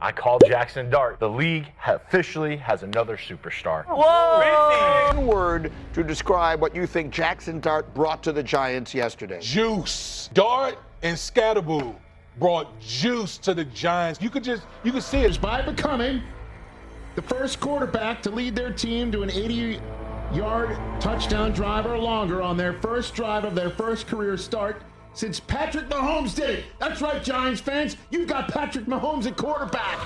I call Jaxson Dart. The league officially has another superstar. Whoa! One word to describe what you think Jaxson Dart brought to the Giants yesterday. Juice. Dart and Scatterboo brought juice to the Giants. You could see it. By becoming the first quarterback to lead their team to an 80-yard touchdown drive or longer on their first drive of their first career start since Patrick Mahomes did it. That's right, Giants fans. You've got Patrick Mahomes at quarterback.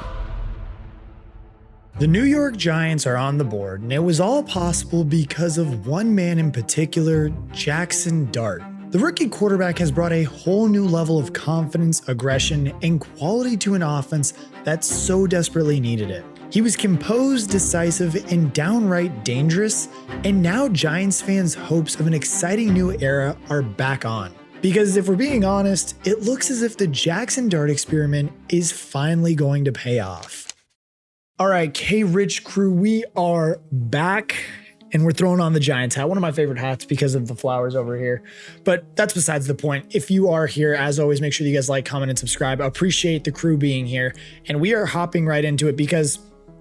The New York Giants are on the board, and it was all possible because of one man in particular, Jaxson Dart. The rookie quarterback has brought a whole new level of confidence, aggression, and quality to an offense that so desperately needed it. He was composed, decisive, and downright dangerous, and now Giants fans' hopes of an exciting new era are back on. Because if we're being honest, it looks as if the Jaxson Dart experiment is finally going to pay off. All right, KRICH crew, we are back. And we're throwing on the Giants hat, one of my favorite hats because of the flowers over here. But that's besides the point. If you are here, as always, make sure you guys like, comment, and subscribe. I appreciate the crew being here. And we are hopping right into it because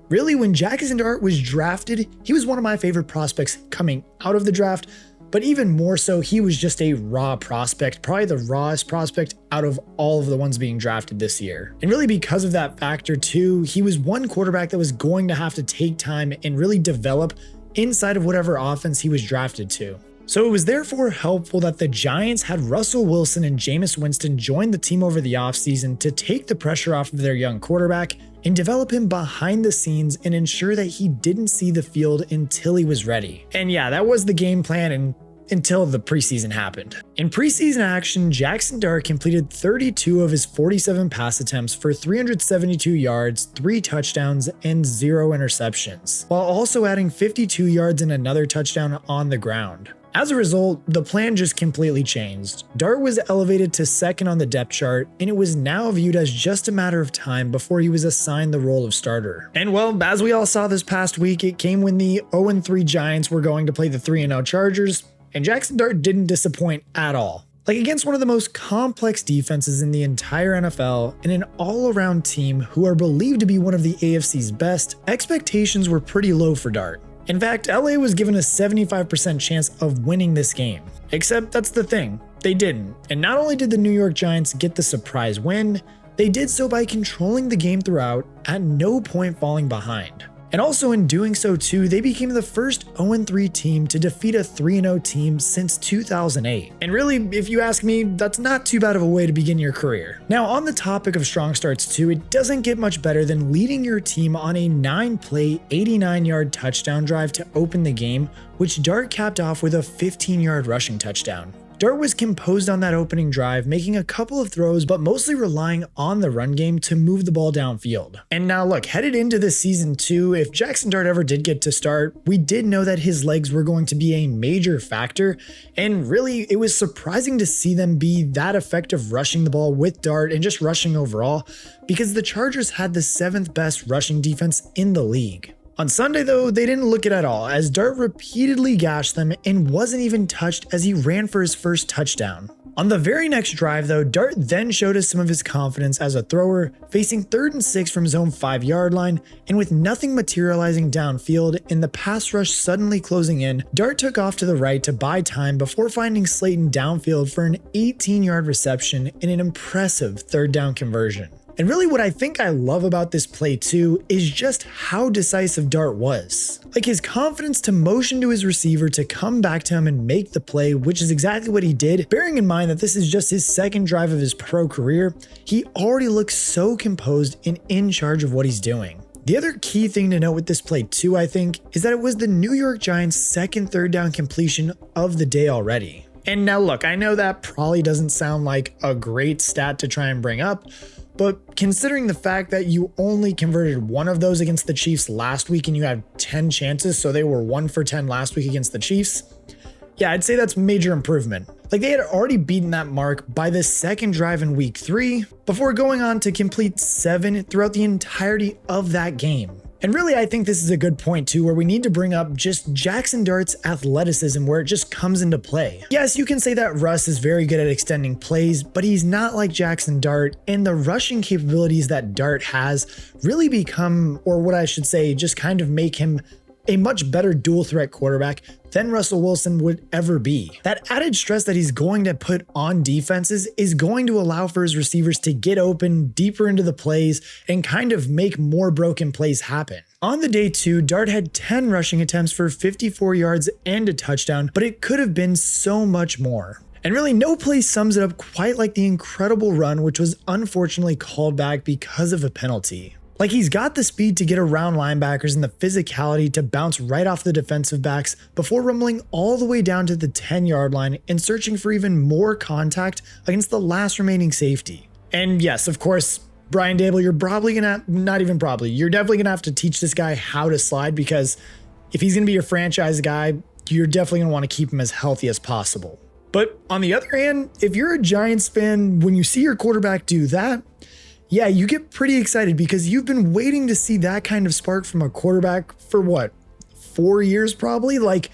really, when Jaxson Dart was drafted, he was one of my favorite prospects coming out of the draft. But even more so, he was just a raw prospect, probably the rawest prospect out of all of the ones being drafted this year. And really because of that factor too, he was one quarterback that was going to have to take time and really develop inside of whatever offense he was drafted to. So it was therefore helpful that the Giants had Russell Wilson and Jameis Winston join the team over the offseason to take the pressure off of their young quarterback and develop him behind the scenes and ensure that he didn't see the field until he was ready. And yeah, that was the game plan until the preseason happened. In preseason action, Jaxson Dart completed 32 of his 47 pass attempts for 372 yards, 3 touchdowns, and 0 interceptions, while also adding 52 yards and another touchdown on the ground. As a result, the plan just completely changed. Dart was elevated to second on the depth chart, and it was now viewed as just a matter of time before he was assigned the role of starter. And well, as we all saw this past week, it came when the 0-3 Giants were going to play the 3-0 Chargers, and Jaxson Dart didn't disappoint at all. Like against one of the most complex defenses in the entire NFL and an all-around team who are believed to be one of the AFC's best, expectations were pretty low for Dart. In fact, LA was given a 75% chance of winning this game. Except that's the thing, they didn't. And not only did the New York Giants get the surprise win, they did so by controlling the game throughout, at no point falling behind. And also in doing so too, they became the first 0-3 team to defeat a 3-0 team since 2008. And really, if you ask me, that's not too bad of a way to begin your career. Now on the topic of strong starts too, it doesn't get much better than leading your team on a 9-play, 89-yard touchdown drive to open the game, which Dart capped off with a 15-yard rushing touchdown. Dart was composed on that opening drive, making a couple of throws, but mostly relying on the run game to move the ball downfield. And now look, headed into this season too, if Jaxson Dart ever did get to start, we did know that his legs were going to be a major factor, and really it was surprising to see them be that effective rushing the ball with Dart and just rushing overall, because the Chargers had the 7th best rushing defense in the league. On Sunday though, they didn't look it at all, as Dart repeatedly gashed them and wasn't even touched as he ran for his first touchdown. On the very next drive though, Dart then showed us some of his confidence as a thrower, facing 3rd and 6 from his own 5-yard line, and with nothing materializing downfield and the pass rush suddenly closing in, Dart took off to the right to buy time before finding Slayton downfield for an 18-yard reception and an impressive 3rd down conversion. And really what I think I love about this play too is just how decisive Dart was. Like his confidence to motion to his receiver to come back to him and make the play, which is exactly what he did. Bearing in mind that this is just his 2nd drive of his pro career, he already looks so composed and in charge of what he's doing. The other key thing to note with this play too, I think, is that it was the New York Giants' 2nd 3rd down completion of the day already. And now look, I know that probably doesn't sound like a great stat to try and bring up, but considering the fact that you only converted 1 of those against the Chiefs last week and you had 10 chances, so they were 1 for 10 last week against the Chiefs, yeah, I'd say that's major improvement. Like they had already beaten that mark by the 2nd drive in week 3 before going on to complete 7 throughout the entirety of that game. And really, I think this is a good point too, where we need to bring up just Jaxson Dart's athleticism, where it just comes into play. Yes, you can say that Russ is very good at extending plays, but he's not like Jaxson Dart, and the rushing capabilities that Dart has really become, or what I should say, just kind of make him a much better dual threat quarterback than Russell Wilson would ever be. That added stress that he's going to put on defenses is going to allow for his receivers to get open deeper into the plays and kind of make more broken plays happen. On the day 2, Dart had 10 rushing attempts for 54 yards and a touchdown, but it could have been so much more. And really, no play sums it up quite like the incredible run, which was unfortunately called back because of a penalty. Like, he's got the speed to get around linebackers and the physicality to bounce right off the defensive backs before rumbling all the way down to the 10-yard line and searching for even more contact against the last remaining safety. And yes, of course, Brian Dable, you're probably gonna, not even probably, you're definitely gonna have to teach this guy how to slide, because if he's gonna be your franchise guy, you're definitely gonna want to keep him as healthy as possible. But on the other hand, if you're a Giants fan, when you see your quarterback do that, yeah, you get pretty excited because you've been waiting to see that kind of spark from a quarterback for what, 4 years probably? Like,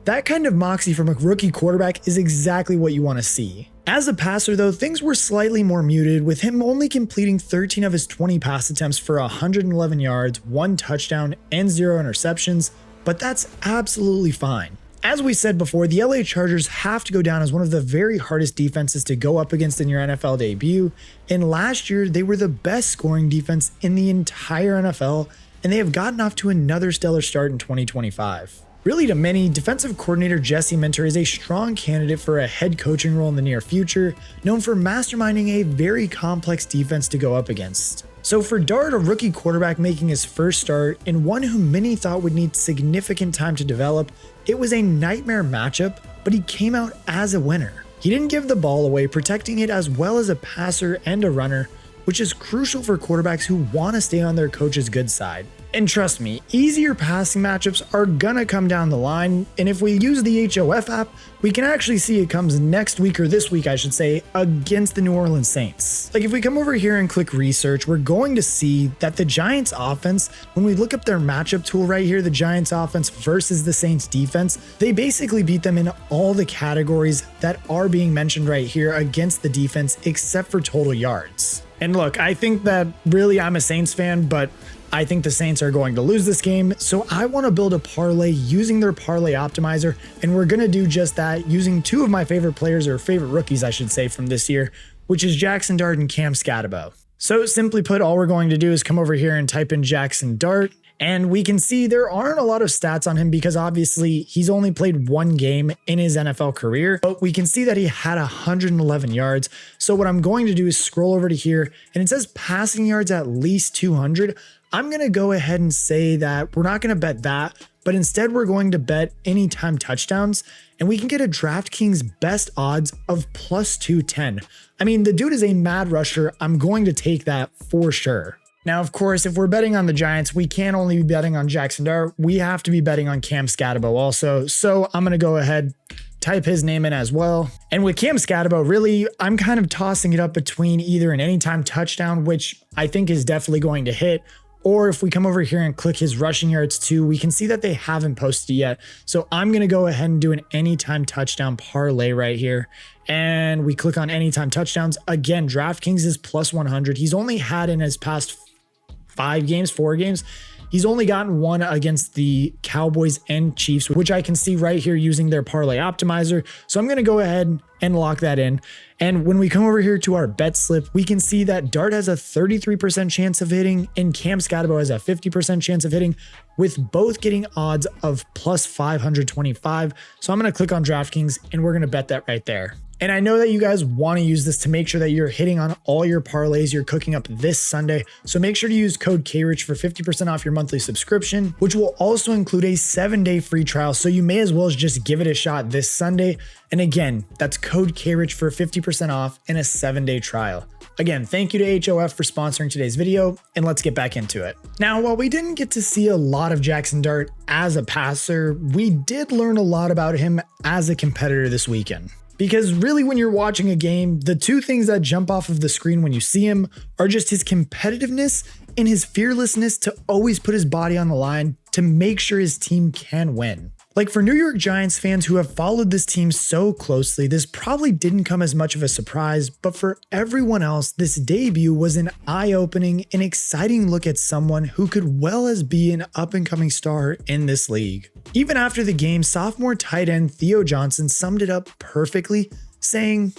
that kind of moxie from a rookie quarterback is exactly what you want to see. As a passer though, things were slightly more muted, with him only completing 13 of his 20 pass attempts for 111 yards, 1 touchdown, and 0 interceptions, but that's absolutely fine. As we said before, the LA Chargers have to go down as one of the very hardest defenses to go up against in your NFL debut, and last year they were the best scoring defense in the entire NFL, and they have gotten off to another stellar start in 2025. Really, to many, defensive coordinator Jesse Minter is a strong candidate for a head coaching role in the near future, known for masterminding a very complex defense to go up against. So for Dart, a rookie quarterback making his first start, and one who many thought would need significant time to develop, it was a nightmare matchup, but he came out as a winner. He didn't give the ball away, protecting it as well as a passer and a runner, which is crucial for quarterbacks who want to stay on their coach's good side. And trust me, easier passing matchups are gonna come down the line, and if we use the HOF app, we can actually see it comes next week, or this week I should say, against the New Orleans Saints. Like, if we come over here and click research, we're going to see that the Giants offense, when we look up their matchup tool right here, the Giants offense versus the Saints defense, they basically beat them in all the categories that are being mentioned right here against the defense, except for total yards. And look, I think that really I'm a Saints fan, but I think the Saints are going to lose this game, so I want to build a parlay using their parlay optimizer, and we're going to do just that using 2 of my favorite players, or favorite rookies I should say, from this year, which is Jaxson Dart and Cam Scatabo. So simply put, all we're going to do is come over here and type in Jaxson Dart, and we can see there aren't a lot of stats on him because obviously he's only played 1 game in his NFL career, but we can see that he had 111 yards. So what I'm going to do is scroll over to here, and it says passing yards at least 200. I'm going to go ahead and say that we're not going to bet that, but instead we're going to bet anytime touchdowns, and we can get a DraftKings best odds of plus 210. I mean, the dude is a mad rusher. I'm going to take that for sure. Now, of course, if we're betting on the Giants, we can't only be betting on Jaxson Dart. We have to be betting on Cam Scatabo also. So I'm going to go ahead, type his name in as well. And with Cam Scatabo, really, I'm kind of tossing it up between either an anytime touchdown, which I think is definitely going to hit, or if we come over here and click his rushing yards too, we can see that they haven't posted yet. So I'm going to go ahead and do an anytime touchdown parlay right here. And we click on anytime touchdowns. Again, DraftKings is plus 100. He's only had in his past 4 games, he's only gotten 1 against the Cowboys and Chiefs, which I can see right here using their parlay optimizer. So I'm going to go ahead and lock that in. And when we come over here to our bet slip, we can see that Dart has a 33% chance of hitting and Cam Scatabo has a 50% chance of hitting, with both getting odds of plus 525. So I'm going to click on DraftKings and we're going to bet that right there. And I know that you guys want to use this to make sure that you're hitting on all your parlays you're cooking up this Sunday. So make sure to use code KRICH for 50% off your monthly subscription, which will also include a 7-day free trial. So you may as well just give it a shot this Sunday. And again, that's code KRICH for 50% off and a 7-day trial. Again, thank you to HOF for sponsoring today's video, and let's get back into it. Now, while we didn't get to see a lot of Jaxson Dart as a passer, we did learn a lot about him as a competitor this weekend. Because really, when you're watching a game, the 2 things that jump off of the screen when you see him are just his competitiveness and his fearlessness to always put his body on the line to make sure his team can win. Like, for New York Giants fans who have followed this team so closely, this probably didn't come as much of a surprise, but for everyone else, this debut was an eye-opening and exciting look at someone who could well as be an up-and-coming star in this league. Even after the game, sophomore tight end Theo Johnson summed it up perfectly, saying,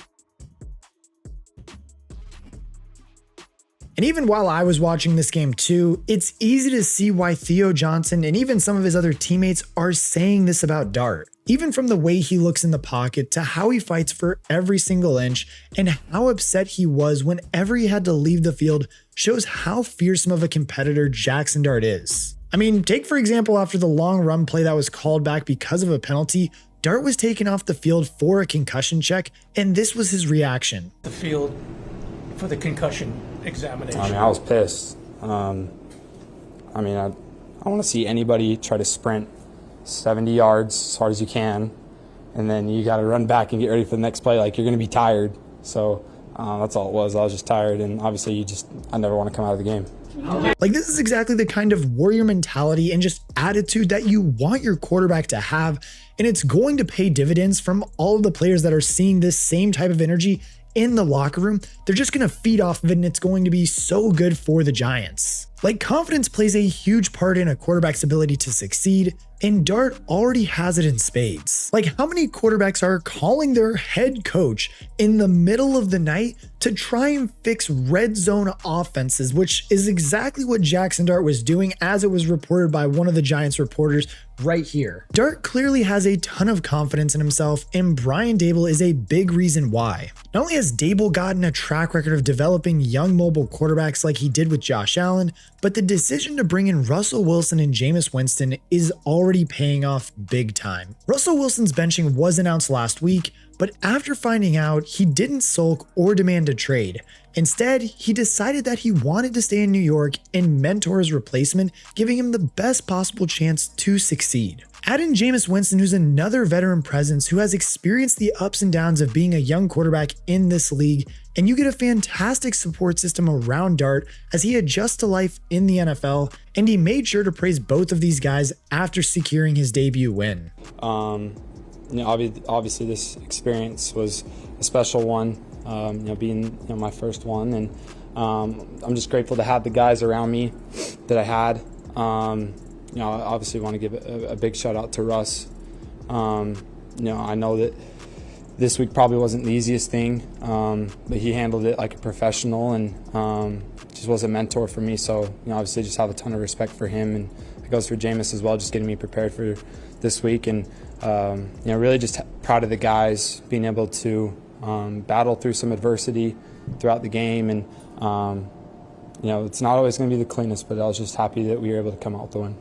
and even while I was watching this game too, it's easy to see why Theo Johnson and even some of his other teammates are saying this about Dart. Even from the way he looks in the pocket to how he fights for every single inch and how upset he was whenever he had to leave the field shows how fearsome of a competitor Jaxson Dart is. I mean, take for example after the long run play that was called back because of a penalty, Dart was taken off the field for a concussion check, and this was his reaction. The field for the concussion examination. I was pissed. I want to see anybody try to sprint 70 yards as hard as you can, and then you got to run back and get ready for the next play. Like, you're going to be tired. So that's all it was. I was just tired, and obviously I never want to come out of the game. Like, this is exactly the kind of warrior mentality and just attitude that you want your quarterback to have, and it's going to pay dividends from all of the players that are seeing this same type of energy in the locker room. They're just going to feed off of it, and it's going to be so good for the Giants. Like, confidence plays a huge part in a quarterback's ability to succeed, and Dart already has it in spades. Like, how many quarterbacks are calling their head coach in the middle of the night to try and fix red zone offenses, which is exactly what Jaxson Dart was doing, as it was reported by one of the Giants reporters right here. Dart clearly has a ton of confidence in himself, and Brian Daboll is a big reason why. Not only has Daboll gotten a track record of developing young mobile quarterbacks like he did with Josh Allen, but the decision to bring in Russell Wilson and Jameis Winston is already paying off big time. Russell Wilson's benching was announced last week, but after finding out, he didn't sulk or demand a trade. Instead, he decided that he wanted to stay in New York and mentor his replacement, giving him the best possible chance to succeed. Add in Jameis Winston, who's another veteran presence who has experienced the ups and downs of being a young quarterback in this league, and you get a fantastic support system around Dart as he adjusts to life in the NFL, and he made sure to praise both of these guys after securing his debut win. Obviously this experience was a special one, being my first one, and I'm just grateful to have the guys around me that I had. I obviously want to give a big shout out to Russ. I know that this week probably wasn't the easiest thing, but he handled it like a professional and just was a mentor for me. So, obviously just have a ton of respect for him, and it goes for Jameis as well, just getting me prepared for this week. And, really just proud of the guys being able to battle through some adversity throughout the game. And, it's not always going to be the cleanest, but I was just happy that we were able to come out with the win.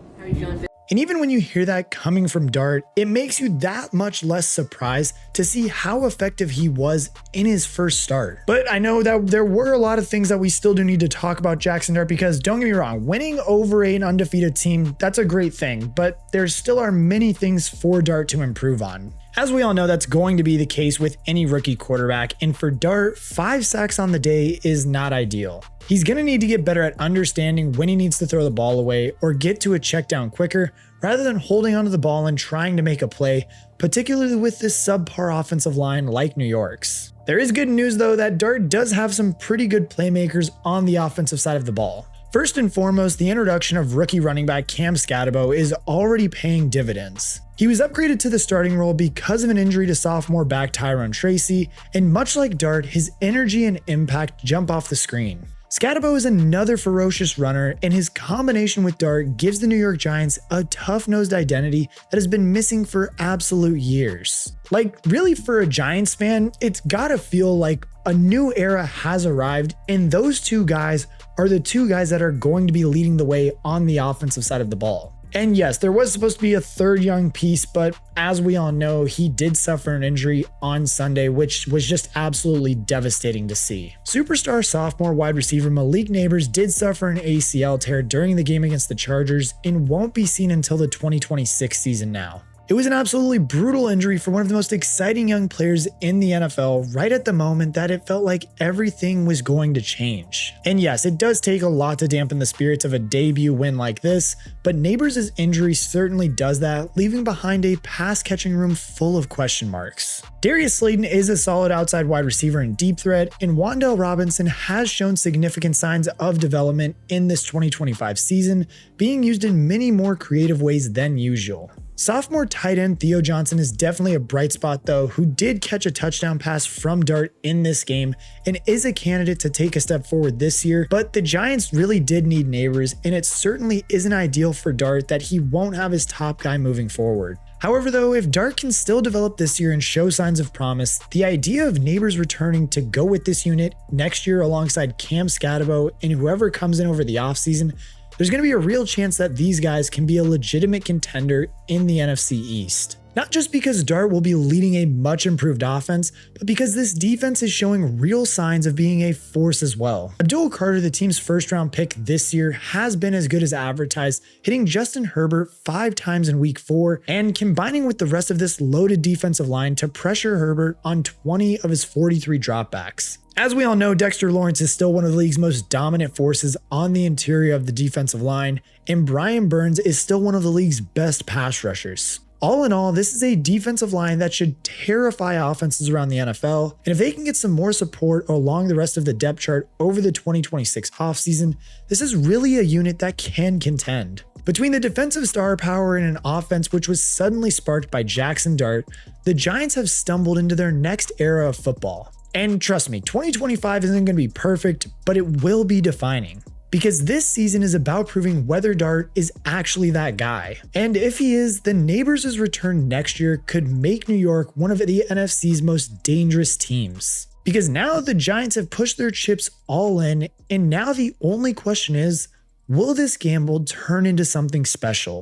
And even when you hear that coming from Dart, it makes you that much less surprised to see how effective he was in his first start. But I know that there were a lot of things that we still do need to talk about Jaxson Dart, because don't get me wrong, winning over an undefeated team, that's a great thing, but there still are many things for Dart to improve on. As we all know, that's going to be the case with any rookie quarterback, and for Dart, 5 sacks on the day is not ideal. He's going to need to get better at understanding when he needs to throw the ball away or get to a check down quicker, rather than holding onto the ball and trying to make a play, particularly with this subpar offensive line like New York's. There is good news though that Dart does have some pretty good playmakers on the offensive side of the ball. First and foremost, the introduction of rookie running back Cam Scatabo is already paying dividends. He was upgraded to the starting role because of an injury to sophomore back Tyrone Tracy, and much like Dart, his energy and impact jump off the screen. Scatabo is another ferocious runner, and his combination with Dart gives the New York Giants a tough-nosed identity that has been missing for absolute years. Like, really, for a Giants fan, it's gotta feel like a new era has arrived, and those two guys are the two guys that are going to be leading the way on the offensive side of the ball. And yes, there was supposed to be a third young piece, but as we all know, he did suffer an injury on Sunday, which was just absolutely devastating to see. Superstar sophomore wide receiver Malik Neighbors did suffer an ACL tear during the game against the Chargers and won't be seen until the 2026 season now. It was an absolutely brutal injury for one of the most exciting young players in the NFL right at the moment that it felt like everything was going to change. And yes, it does take a lot to dampen the spirits of a debut win like this, but Neighbors' injury certainly does that, leaving behind a pass-catching room full of question marks. Darius Slayton is a solid outside wide receiver and deep threat, and Wan'Dale Robinson has shown significant signs of development in this 2025 season, being used in many more creative ways than usual. Sophomore tight end Theo Johnson is definitely a bright spot though, who did catch a touchdown pass from Dart in this game and is a candidate to take a step forward this year, but the Giants really did need Neighbors, and it certainly isn't ideal for Dart that he won't have his top guy moving forward. However though, if Dart can still develop this year and show signs of promise, the idea of Neighbors returning to go with this unit next year alongside Cam Scatabo and whoever comes in over the offseason, there's going to be a real chance that these guys can be a legitimate contender in the NFC East. Not just because Dart will be leading a much improved offense, but because this defense is showing real signs of being a force as well. Abdul Carter, the team's first round pick this year, has been as good as advertised, hitting Justin Herbert 5 times in week 4 and combining with the rest of this loaded defensive line to pressure Herbert on 20 of his 43 dropbacks. As we all know, Dexter Lawrence is still one of the league's most dominant forces on the interior of the defensive line, and Brian Burns is still one of the league's best pass rushers. All in all, this is a defensive line that should terrify offenses around the NFL, and if they can get some more support along the rest of the depth chart over the 2026 offseason, this is really a unit that can contend. Between the defensive star power and an offense which was suddenly sparked by Jaxson Dart, the Giants have stumbled into their next era of football. And trust me, 2025 isn't going to be perfect, but it will be defining. Because this season is about proving whether Dart is actually that guy. And if he is, then Neighbors' return next year could make New York one of the NFC's most dangerous teams. Because now the Giants have pushed their chips all in, and now the only question is, will this gamble turn into something special?